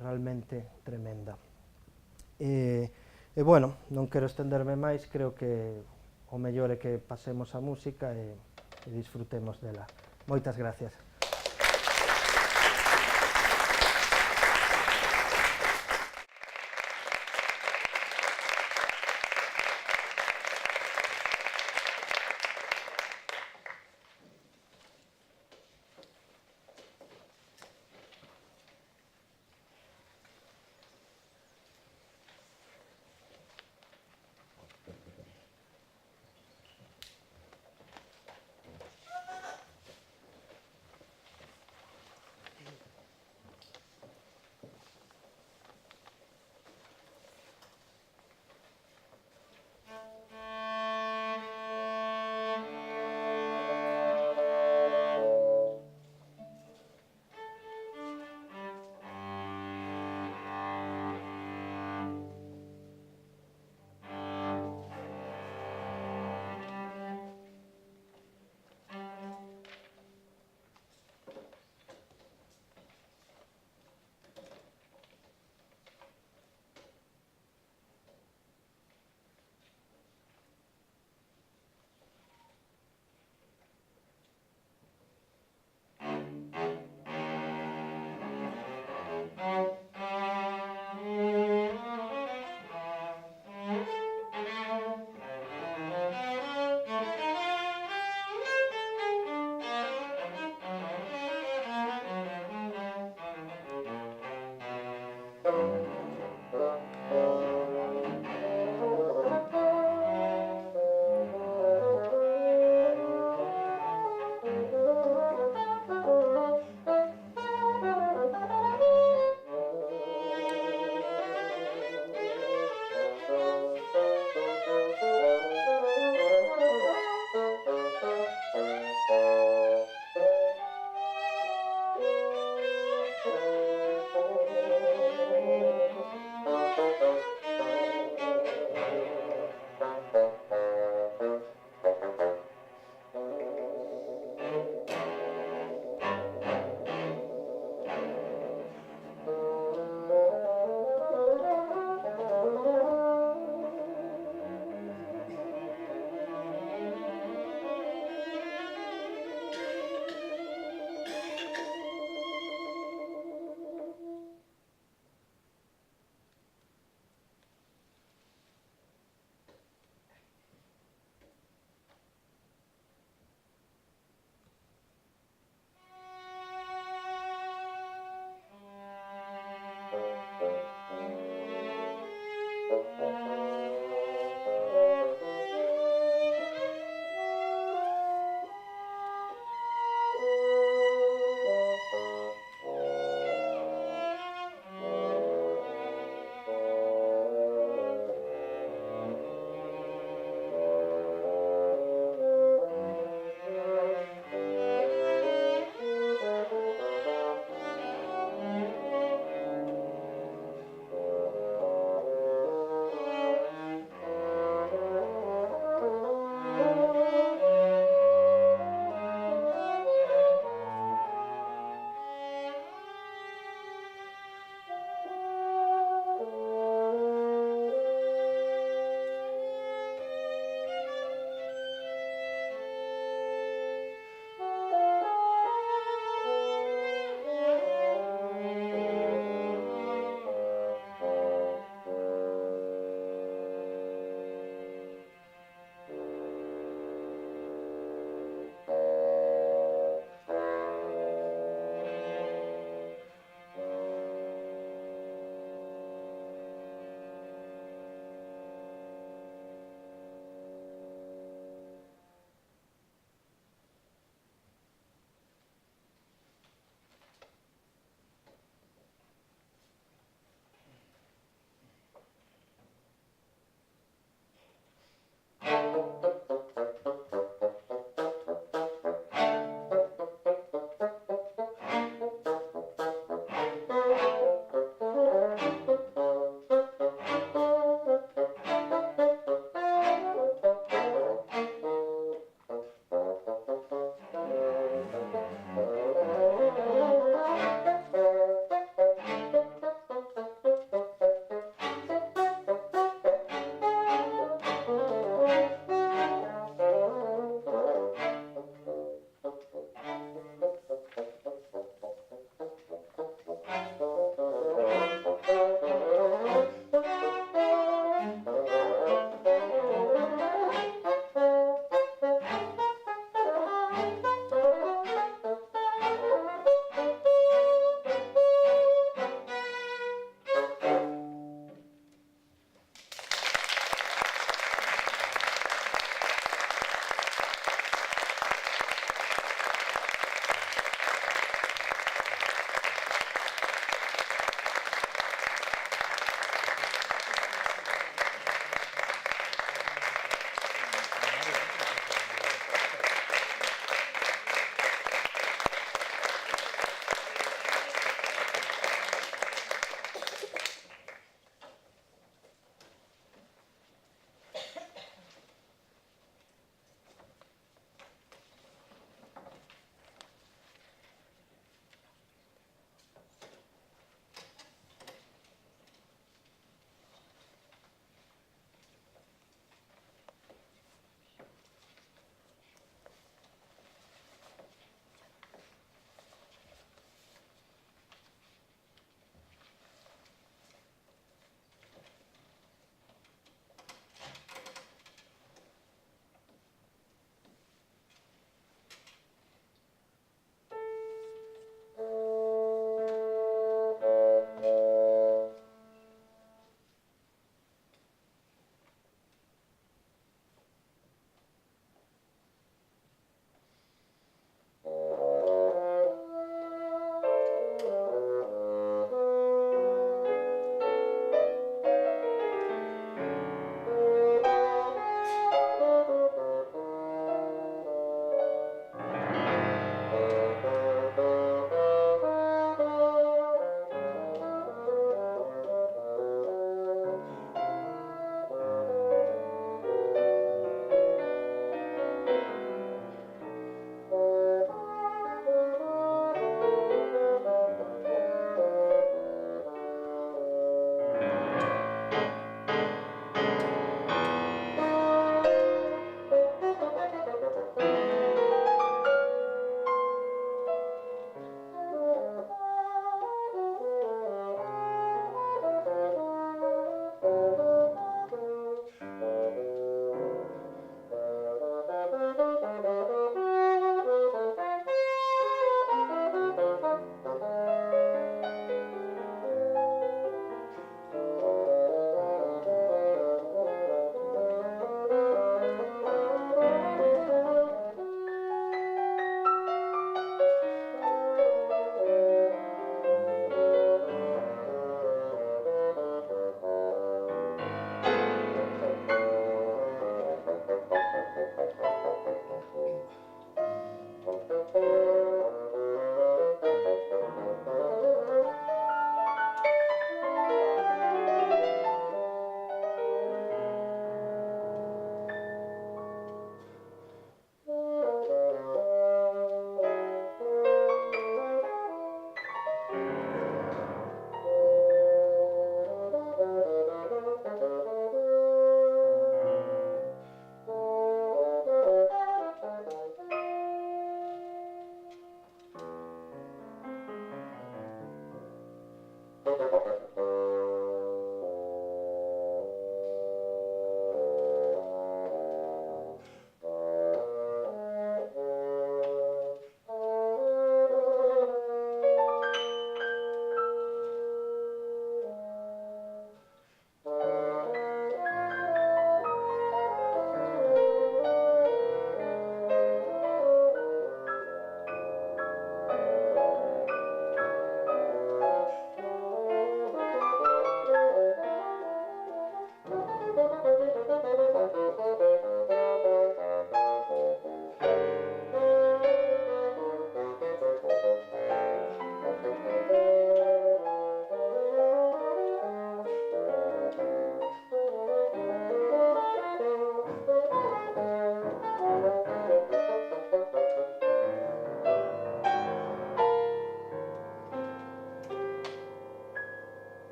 realmente tremenda. Bueno, non quero estenderme máis, creo que o mellor é que pasemos a música e disfrutemos dela. Moitas gracias.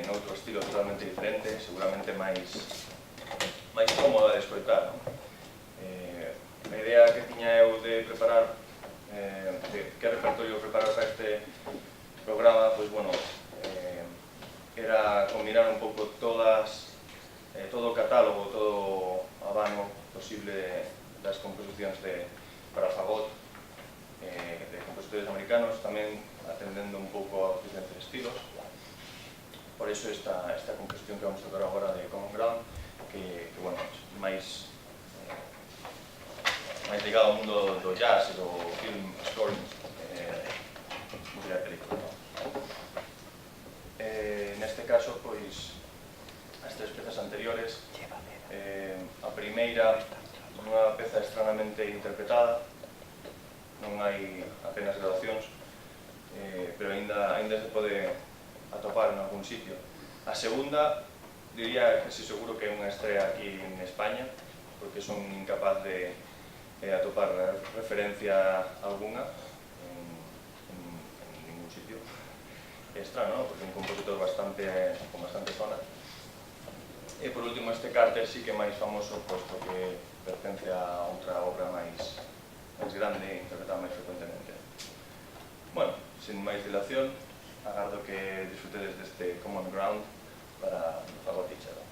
Noutro estilo totalmente diferente, seguramente máis cómoda de escoitar, non? A idea que tiña eu de preparar de que repertorio preparar para este programa, pois, bueno, era combinar un pouco todo o catálogo, todo o abano posible das composicións para fagot de compositores americanos, tamén atendendo un pouco aos diferentes estilos. Por iso esta composición que vamos a tocar agora de Common Ground, que bueno, máis ligado ao mundo do jazz e do film scoring, música de película. Neste caso, pois, as tres pezas anteriores, a primeira, unha peza estranamente interpretada, non hai apenas grabacións, pero ainda se pode atopar en algún sitio. A segunda, diría que si seguro que é unha estrela aquí en España, porque son incapaz de atopar referencia alguna en ningún sitio. É extraño, ¿no? Porque é un compositor con bastante zona. E por último, este Carter sí que é máis famoso, posto que pertence a outra obra máis grande e interpretada máis frecuentemente. Bueno, sin máis dilación, agardo que disfrutedes deste Common Ground para fagot e cello.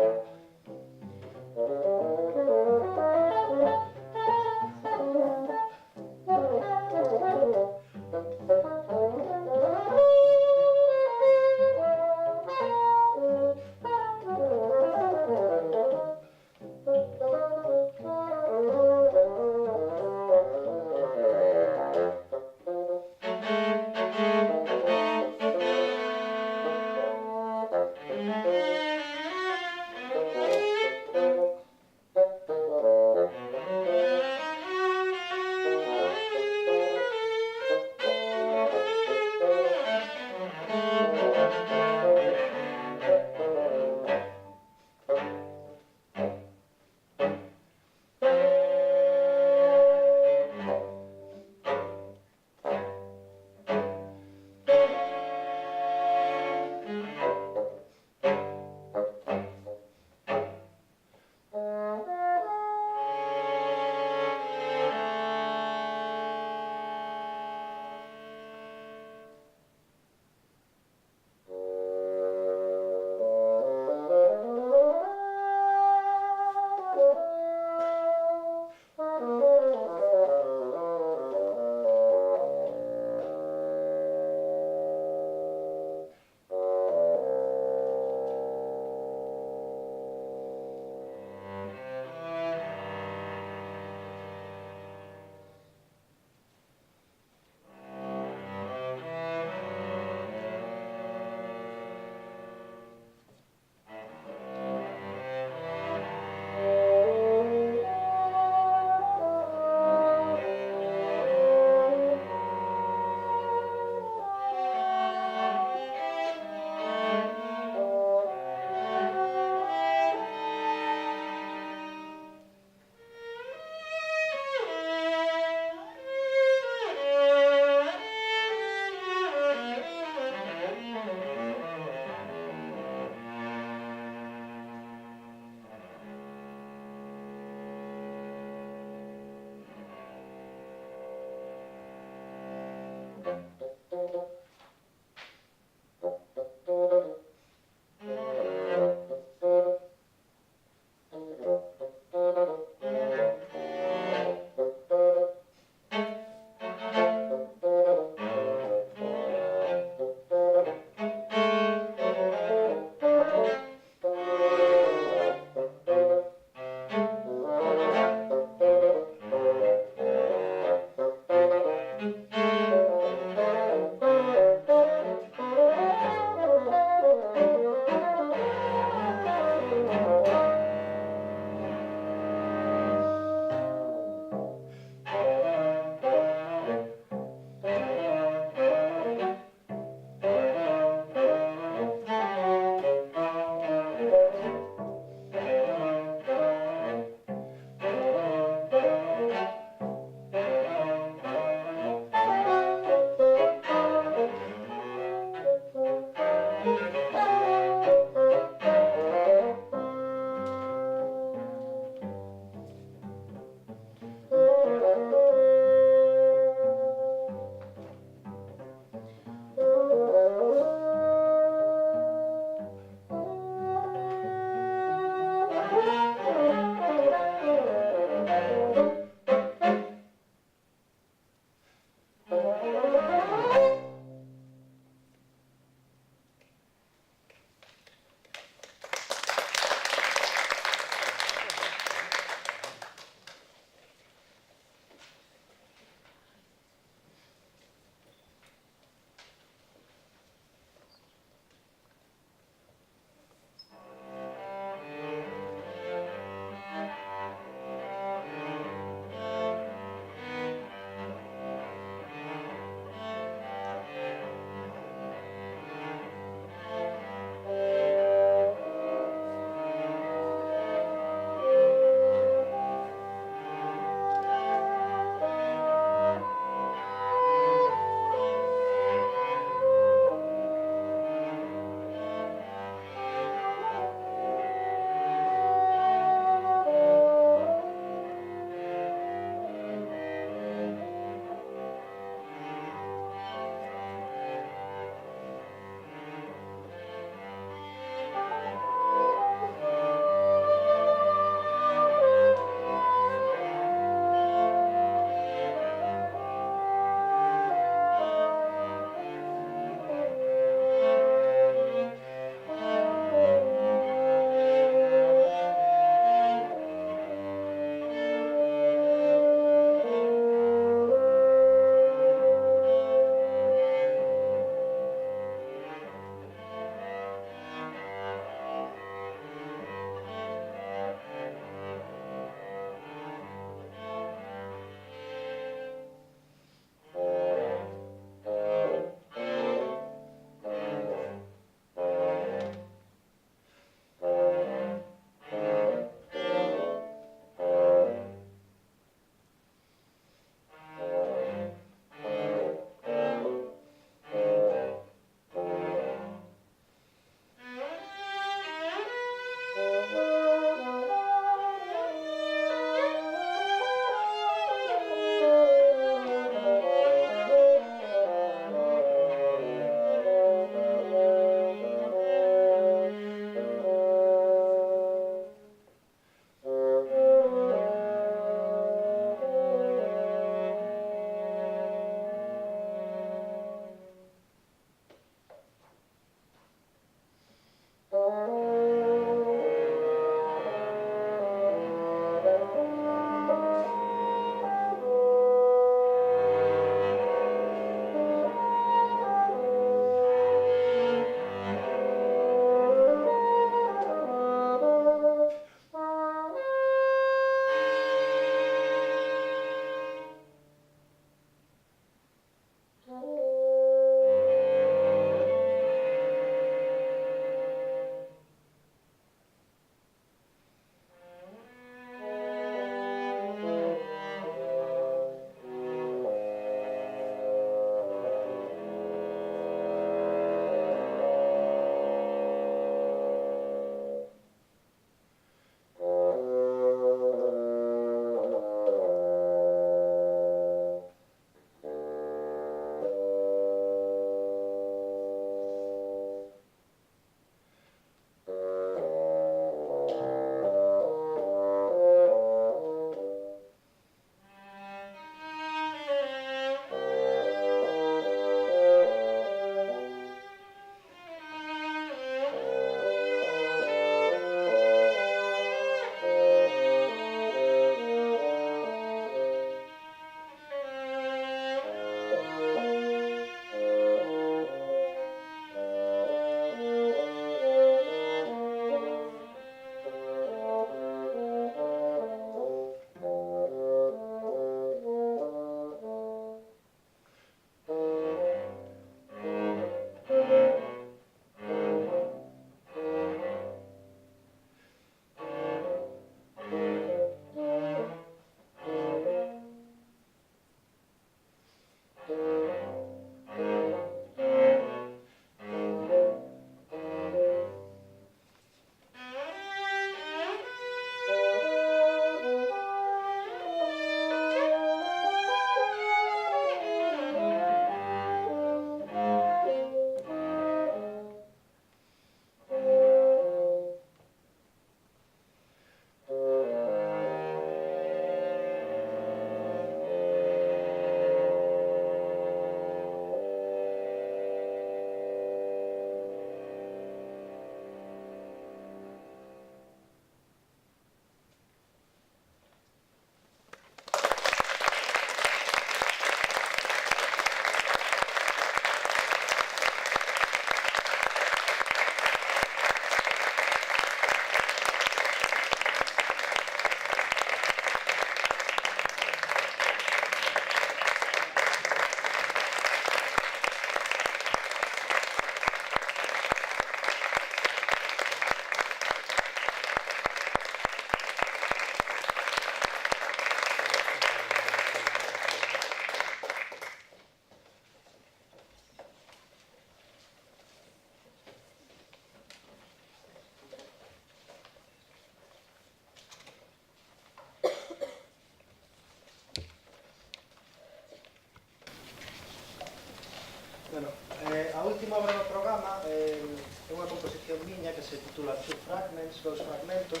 se titula Two Fragments, dous fragmentos.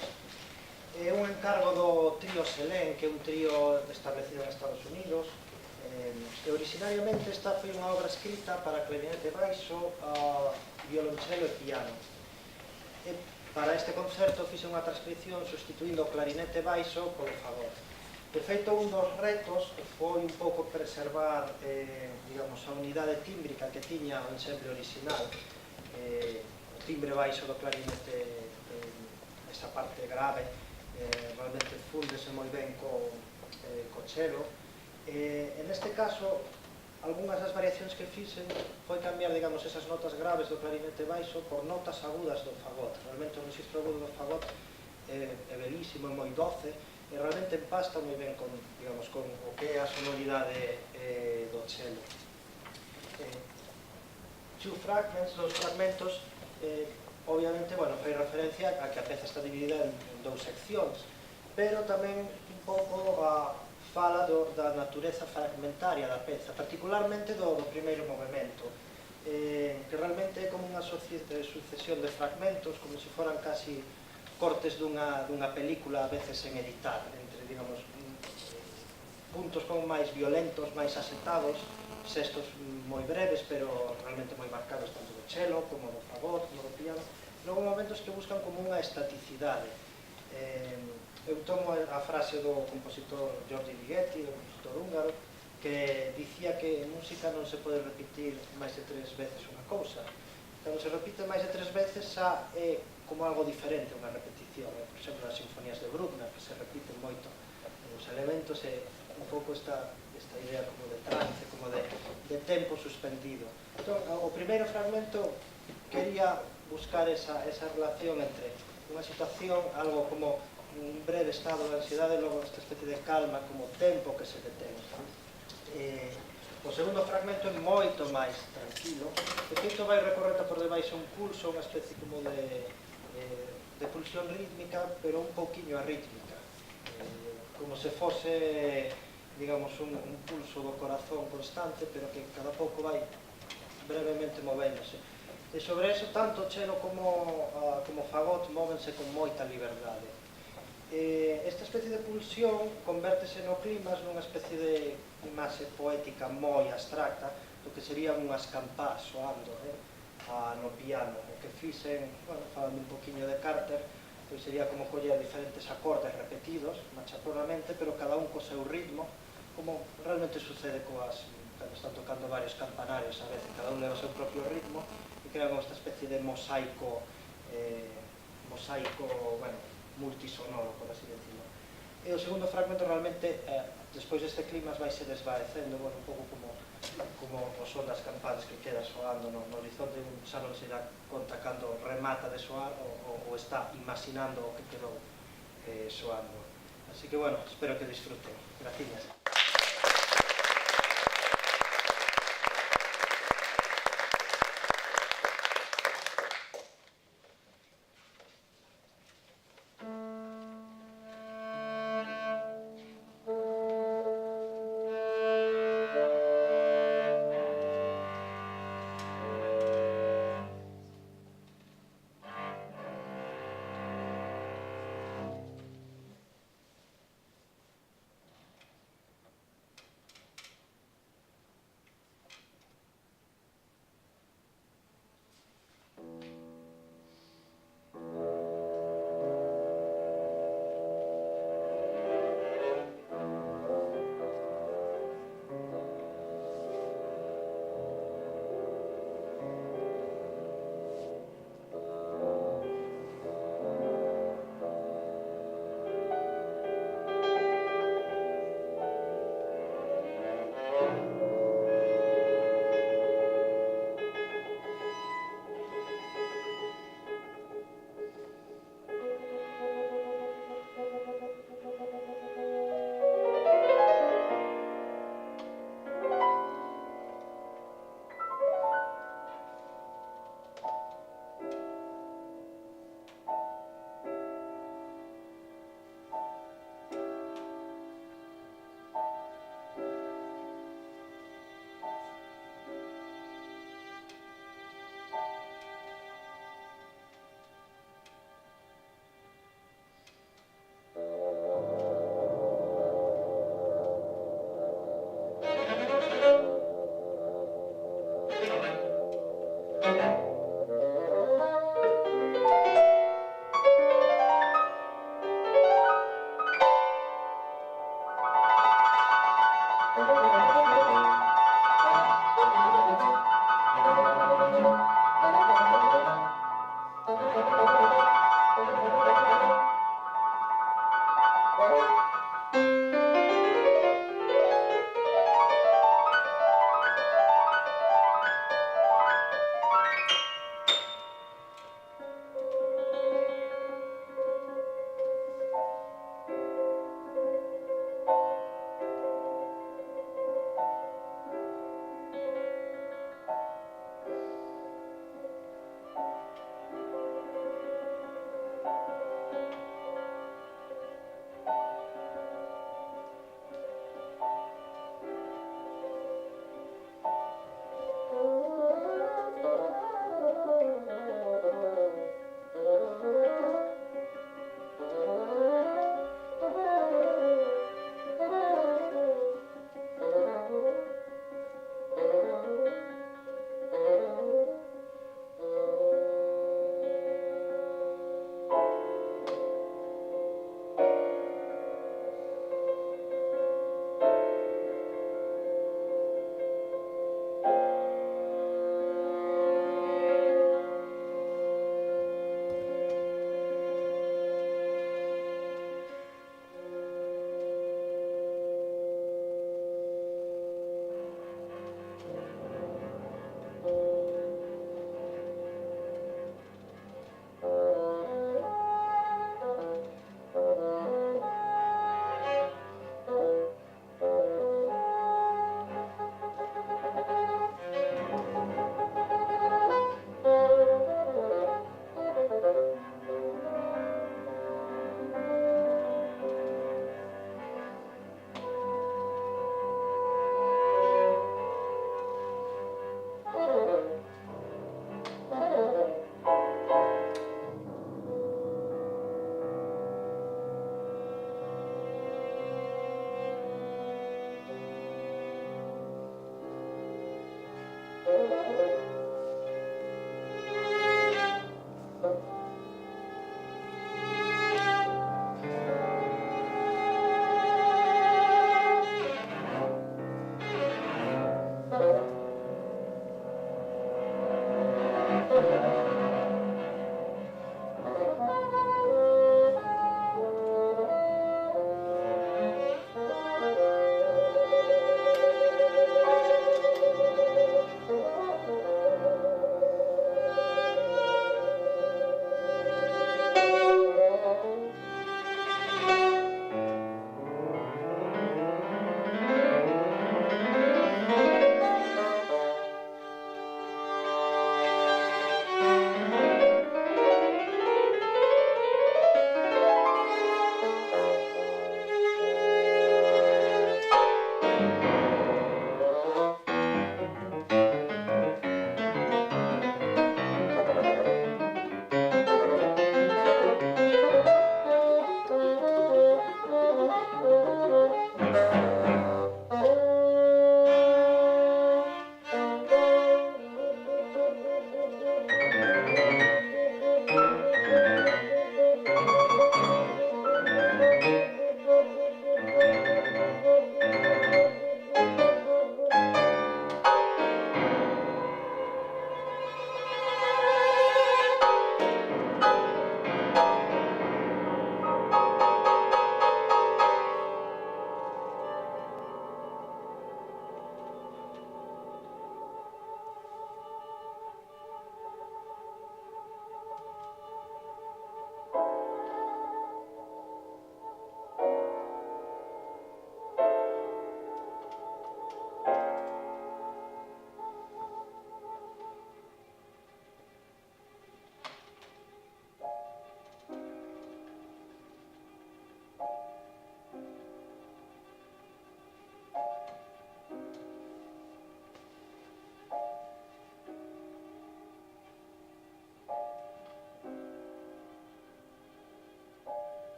É un encargo do trío Selén, que é un trío establecido en Estados Unidos. Originariamente esta foi unha obra escrita para clarinete baixo, violonchelo e piano. Para este concerto fixe unha transcripción sustituindo o clarinete baixo polo fagot. De feito, un dos retos foi un pouco preservar digamos, a unidade tímbrica que tiña o ensemble original. O timbre baixo do clarinete, esa parte grave, realmente fúndese moi ben co chelo. En este caso, algunhas das variacións que fixen foi cambiar, digamos, esas notas graves do clarinete baixo por notas agudas do fagot. Realmente o registro agudo do fagot é belísimo, é moi doce, e realmente empasta moi ben con, digamos, con o que é a sonoridade do chelo. Two Fragments, dos fragmentos, obviamente, bueno, fai referencia a que a peza está dividida en dous seccións, pero tamén un pouco fala da natureza fragmentaria da peza, particularmente do primeiro movimento, que realmente é como unha sucesión de fragmentos, como se foran casi cortes dunha película, a veces en editar, entre, digamos, puntos como máis violentos, máis asetados, sextos moi breves, pero realmente moi marcados tanto do chelo, como do fagot, como do piano. Logo momentos que buscan como unha estaticidade. Eu tomo a frase do compositor Giorgi Ligeti, do compositor húngaro, que dicía que en música non se pode repetir máis de 3 veces unha cousa. Cando se repite máis de 3 veces xa é como algo diferente unha repetición. Por exemplo, as sinfonías de Bruckner, que se repiten moito os elementos, e un pouco esta idea como de trance, como de tempo suspendido. Entón, o primeiro fragmento quería buscar esa relación entre unha situación, algo como un breve estado de ansiedade, e logo esta especie de calma, como tempo que se detén. O segundo fragmento é moito máis tranquilo. De feito, vai recorrendo por debaixo un pulso, unha especie como de pulsión rítmica, pero un pouquiño arrítmica. Como se fose, digamos, un pulso do corazón constante, pero que cada pouco vai brevemente movéndose. E sobre eso, tanto chelo como fagot móvense con moita liberdade. Esta especie de pulsión convértese no clima nunha especie de imaxe poética moi abstracta, do que serían unhas campás soando no piano. O que fixen, falando un poquinho de Carter, pois sería como coller diferentes acordes repetidos, machaconamente, pero cada un co seu ritmo, como realmente sucede cando están tocando varios campanarios a veces, cada un leva o seu propio ritmo, e crean esta especie de mosaico, bueno, multisonoro, por así decirlo. E o segundo fragmento realmente, despois deste clima, vai se desvanecendo, bueno, un pouco como o son das campanas que queda soando no horizonte, xa non se dá conta cando remata de soar ou está imaginando o que quedou soando. Así que, bueno, espero que disfruten. Gracias.